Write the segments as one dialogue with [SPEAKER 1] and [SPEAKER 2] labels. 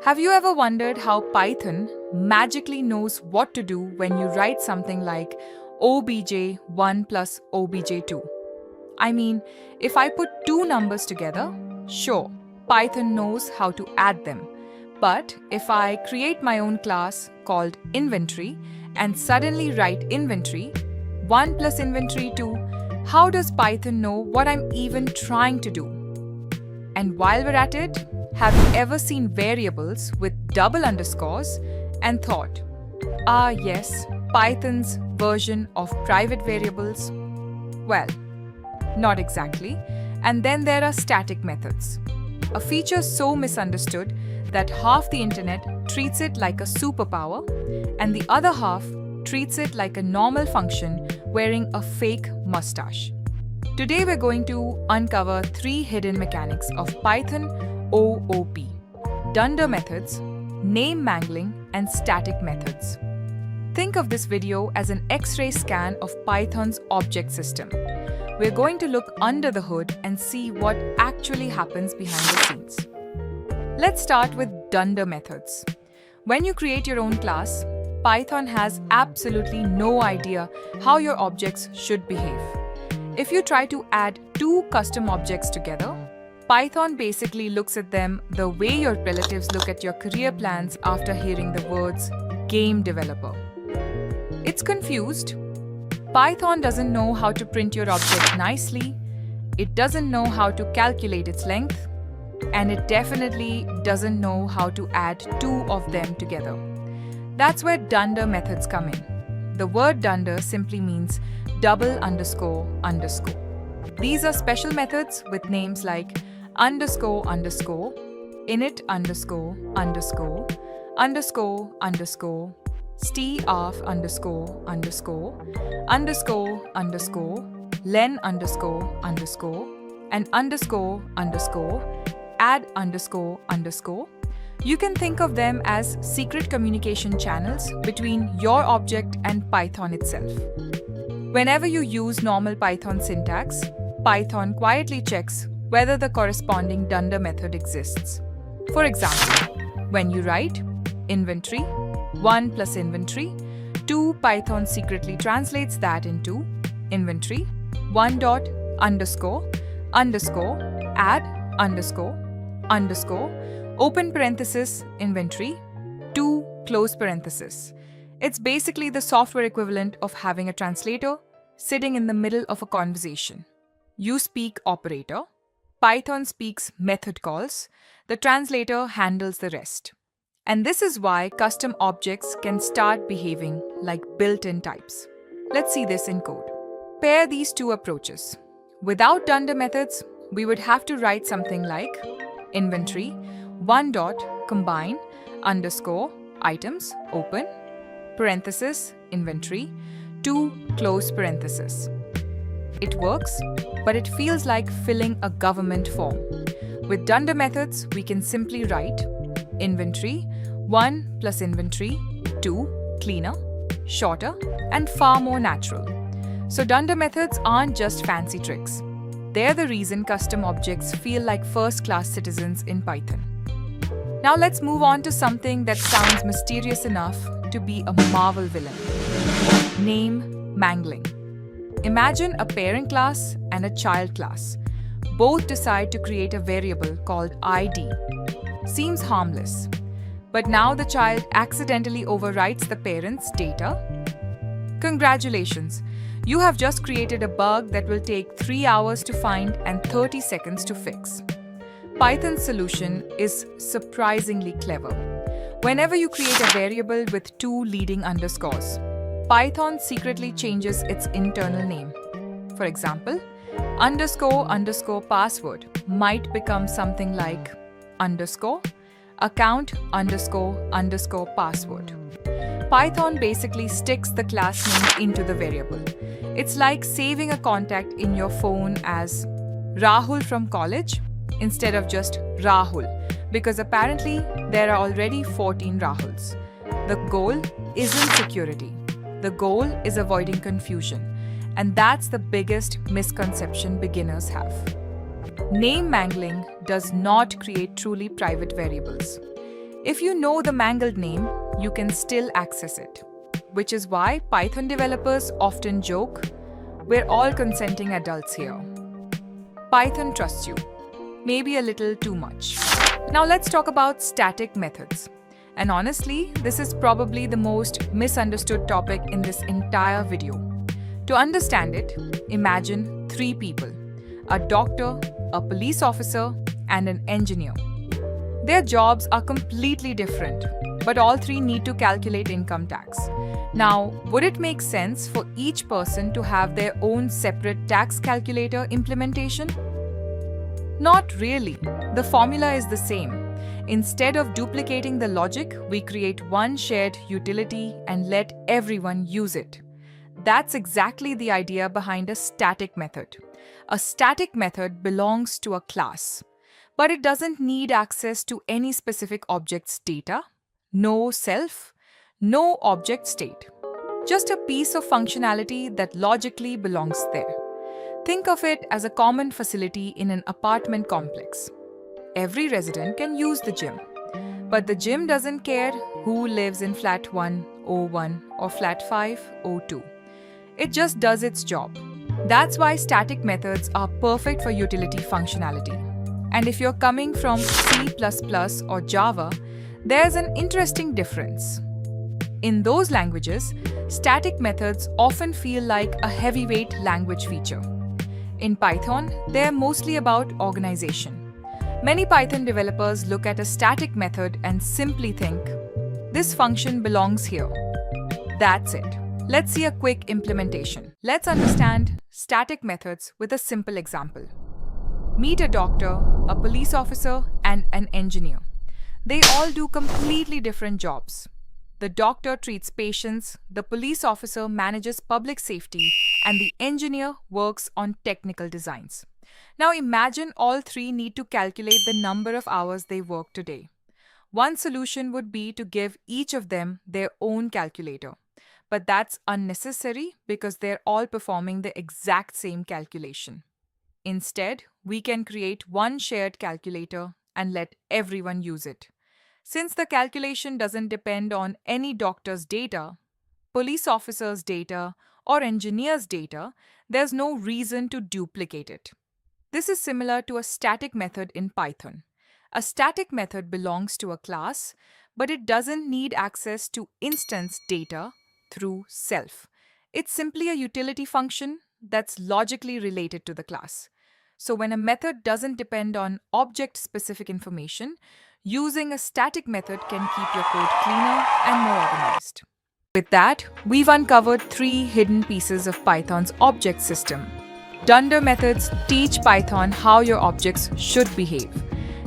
[SPEAKER 1] Have you ever wondered how Python magically knows what to do when you write something like obj1 plus obj2? I mean, if I put two numbers together, sure, Python knows how to add them. But if I create my own class called inventory and suddenly write inventory, 1 plus inventory 2, how does Python know what I'm even trying to do? And while we're at it, have you ever seen variables with double underscores and thought, yes, Python's version of private variables? Well, not exactly. And then there are static methods, a feature so misunderstood that half the internet treats it like a superpower and the other half treats it like a normal function wearing a fake mustache. Today we're going to uncover three hidden mechanics of Python OOP: dunder methods, name mangling, and static methods. Think of this video as an X-ray scan of Python's object system. We're going to look under the hood and see what actually happens behind the scenes. Let's start with dunder methods. When you create your own class, Python has absolutely no idea how your objects should behave. If you try to add two custom objects together, Python basically looks at them the way your relatives look at your career plans after hearing the words game developer. It's confused. Python doesn't know how to print your object nicely, it doesn't know how to calculate its length, and it definitely doesn't know how to add two of them together. That's where dunder methods come in. The word dunder simply means double underscore underscore. These are special methods with names like underscore underscore, init underscore underscore, underscore underscore, strf underscore underscore, underscore underscore, len underscore underscore, and underscore underscore, add underscore underscore. You can think of them as secret communication channels between your object and Python itself. Whenever you use normal Python syntax, Python quietly checks whether the corresponding dunder method exists. For example, when you write inventory, 1 plus inventory, 2, Python secretly translates that into inventory, 1 dot underscore, underscore, add underscore, underscore, open parenthesis, inventory, 2, close parenthesis. It's basically the software equivalent of having a translator sitting in the middle of a conversation. You speak operator, Python speaks method calls, the translator handles the rest. And this is why custom objects can start behaving like built-in types. Let's see this in code. Pair these two approaches. Without dunder methods, we would have to write something like inventory, 1 dot combine, underscore, items, open, parenthesis, inventory, 2, close parenthesis. It works, but it feels like filling a government form. With dunder methods, we can simply write inventory, 1 plus inventory, 2, cleaner, shorter, and far more natural. So dunder methods aren't just fancy tricks. They're the reason custom objects feel like first-class citizens in Python. Now let's move on to something that sounds mysterious enough to be a Marvel villain. Name mangling. Imagine a parent class and a child class. Both decide to create a variable called ID. Seems harmless. But now the child accidentally overwrites the parent's data. Congratulations! You have just created a bug that will take 3 hours to find and 30 seconds to fix. Python's solution is surprisingly clever. Whenever you create a variable with two leading underscores, Python secretly changes its internal name. For example, underscore underscore password might become something like underscore account underscore underscore password. Python basically sticks the class name into the variable. It's like saving a contact in your phone as Rahul from college instead of just Rahul, because apparently there are already 14 Rahuls. The goal isn't security. The goal is avoiding confusion, and that's the biggest misconception beginners have. Name mangling does not create truly private variables. If you know the mangled name, you can still access it. Which is why Python developers often joke, we're all consenting adults here. Python trusts you. Maybe a little too much. Now let's talk about static methods. And honestly, this is probably the most misunderstood topic in this entire video. To understand it, imagine 3 people: a doctor, a police officer, and an engineer. Their jobs are completely different, but all 3 need to calculate income tax. Now, would it make sense for each person to have their own separate tax calculator implementation? Not really. The formula is the same. Instead of duplicating the logic, we create one shared utility and let everyone use it. That's exactly the idea behind a static method. A static method belongs to a class, but it doesn't need access to any specific object's data. No self, no object state. Just a piece of functionality that logically belongs there. Think of it as a common facility in an apartment complex. Every resident can use the gym, but the gym doesn't care who lives in flat 101 or flat 502. It just does its job. That's why static methods are perfect for utility functionality. And if you're coming from C++ or Java, there's an interesting difference. In those languages, static methods often feel like a heavyweight language feature. In Python, they're mostly about organization. Many Python developers look at a static method and simply think, this function belongs here. That's it. Let's see a quick implementation. Let's understand static methods with a simple example. Meet a doctor, a police officer, and an engineer. They all do completely different jobs. The doctor treats patients, the police officer manages public safety, and the engineer works on technical designs. Now imagine all 3 need to calculate the number of hours they work today. One solution would be to give each of them their own calculator. But that's unnecessary because they're all performing the exact same calculation. Instead, we can create one shared calculator and let everyone use it. Since the calculation doesn't depend on any doctor's data, police officer's data, or engineer's data, there's no reason to duplicate it. This is similar to a static method in Python. A static method belongs to a class, but it doesn't need access to instance data through self. It's simply a utility function that's logically related to the class. So when a method doesn't depend on object-specific information, using a static method can keep your code cleaner and more organized. With that, we've uncovered 3 hidden pieces of Python's object system. Dunder methods teach Python how your objects should behave.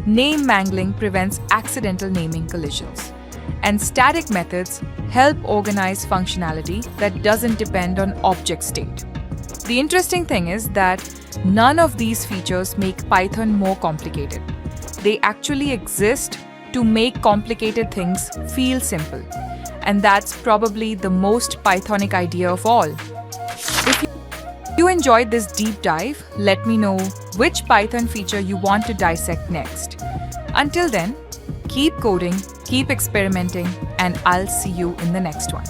[SPEAKER 1] Name mangling prevents accidental naming collisions. And static methods help organize functionality that doesn't depend on object state. The interesting thing is that none of these features make Python more complicated. They actually exist to make complicated things feel simple. And that's probably the most Pythonic idea of all. If you enjoyed this deep dive, let me know which Python feature you want to dissect next. Until then, keep coding, keep experimenting, and I'll see you in the next one.